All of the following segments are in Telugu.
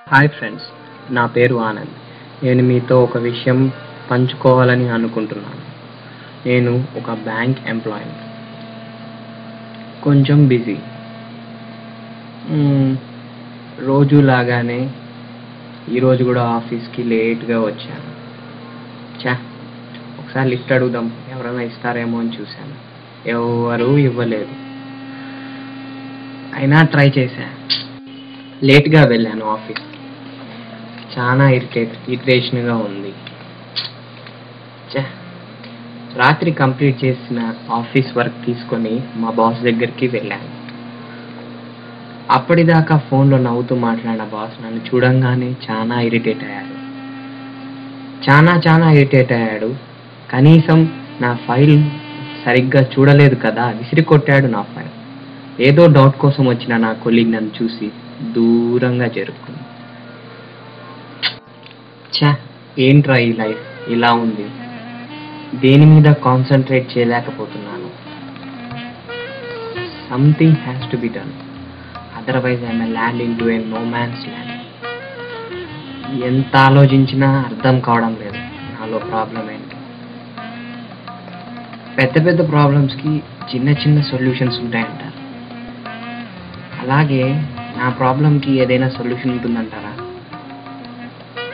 హాయ్ ఫ్రెండ్స్, నా పేరు ఆనంద్. నేను మీతో ఒక విషయం పంచుకోవాలని అనుకుంటున్నాను. నేను ఒక బ్యాంక్ ఎంప్లాయీని. కొంచెం బిజీ. రోజులాగానే ఈరోజు కూడా ఆఫీస్కి లేట్గా వచ్చాను. ఒకసారి లిఫ్ట్ అడుగుదాం, ఎవరైనా ఇస్తారేమో అని చూశాను. ఎవరూ ఇవ్వలేదు. అయినా ట్రై చేశా. లేట్గా వెళ్ళాను ఆఫీస్కి. చాలా ఇరిటేషన్గా ఉంది. రాత్రి కంప్లీట్ చేసిన ఆఫీస్ వర్క్ తీసుకొని మా బాస్ దగ్గరికి వెళ్ళాను. అప్పటిదాకా ఫోన్లో నవ్వుతూ మాట్లాడిన బాస్ నన్ను చూడంగానే చాలా ఇరిటేట్ అయ్యాడు. కనీసం నా ఫైల్ సరిగ్గా చూడలేదు కదా, విసిరి కొట్టాడు నా ఫైల్. ఏదో డౌట్ కోసం వచ్చిన నా కొలీగ్ నన్ను చూసి దూరంగా జరుపుకుంది. ఏంట్రా ఈ లైఫ్ ఇలా ఉంది, దేని మీద కాన్సన్ట్రేట్ చేయలేకపోతున్నాను. Something has to be done, otherwise I may land in to a no man's land. ఎంత ఆలోచించినా అర్థం కావడం లేదు నాలో ప్రాబ్లం ఏంటి. పెద్ద పెద్ద ప్రాబ్లమ్స్కి చిన్న చిన్న సొల్యూషన్స్ ఉంటాయంటారు. అలాగే నా ప్రాబ్లంకి ఏదైనా సొల్యూషన్ ఉంటుందంటారా?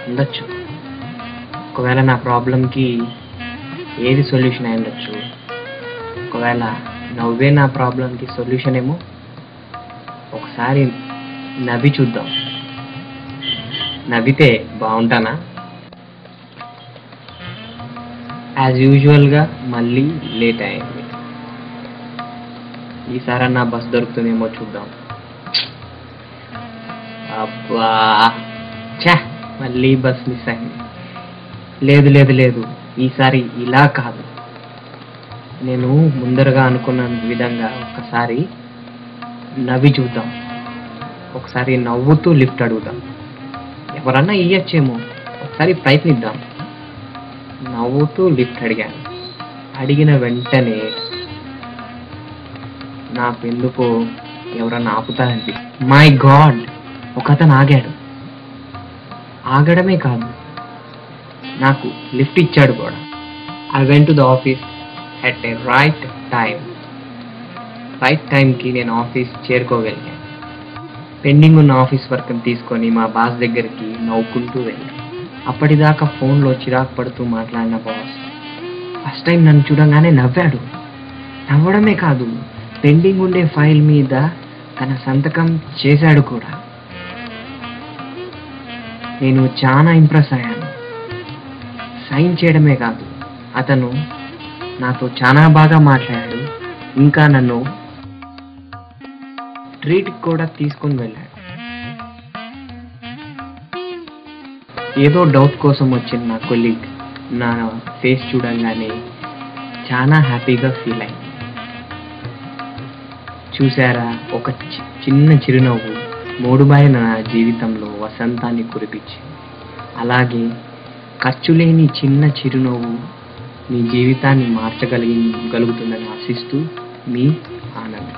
ఉండొచ్చు. ఒకవేళ నా ప్రాబ్లంకి ఏది సొల్యూషన్ అయి ఉండొచ్చు. ఒకవేళ నవ్వే నా ప్రాబ్లంకి సొల్యూషన్ ఏమో. ఒకసారి నవ్వి చూద్దాం. నవ్వితే బాగుంటానా? యాజ్ యూజువల్గా మళ్ళీ లేట్ అయింది. ఈసారి నా బస్ దొరుకుతుందేమో చూద్దాం. అబ్బా, మళ్ళీ బస్ మిస్ అయింది. లేదు, ఈసారి ఇలా కాదు. నేను ముందరగా అనుకున్న విధంగా ఒకసారి నవ్వి చూద్దాం. ఒకసారి నవ్వుతూ లిఫ్ట్ అడుగుదాం. ఎవరన్నా ఇయ్యచ్చేమో, ఒకసారి ప్రయత్నిద్దాం. నవ్వుతూ లిఫ్ట్ అడిగాను. అడిగిన వెంటనే నాకు ఎందుకో ఎవరన్నా ఆపుతారండి. మై గాడ్, ఒకతను ఆగాడు. ఆగడమే కాదు, నాకు లిఫ్ట్ ఇచ్చాడు కూడా. I went to the office at a right టైంకి నేను ఆఫీస్ చేరుకోగలిగాను. పెండింగ్ ఉన్న ఆఫీస్ వర్క్ని తీసుకొని మా బాస్ దగ్గరికి నవ్వుకుంటూ వెళ్ళాను. అప్పటిదాకా ఫోన్లో చిరాకు పడుతూ మాట్లాడిన బాస్ ఫస్ట్ టైం నన్ను చూడంగానే నవ్వాడు. నవ్వడమే కాదు, పెండింగ్ ఉండే ఫైల్ మీద తన సంతకం చేశాడు కూడా. నేను చాలా ఇంప్రెస్ అయ్యాను. సైన్ చేయడమే కాదు, అతను నాతో చాలా బాగా మాట్లాడాడు. ఇంకా నన్ను ట్రీట్ కూడా తీసుకొని వెళ్ళాడు. ఏదో డౌట్ కోసం వచ్చిన నా కొలీగ్ నా ఫేస్ చూడంగానే చాలా హ్యాపీగా ఫీల్ అయింది. చూసారా, ఒక చిన్న చిరునవ్వు మూడుబాయిన నా జీవితంలో వసంతాన్ని కురిపించింది. అలాగే ఖర్చు లేని చిన్న చిరునవ్వు మీ జీవితాన్ని మార్చగలుగుతుందని ఆశిస్తూ మీ ఆనంద్.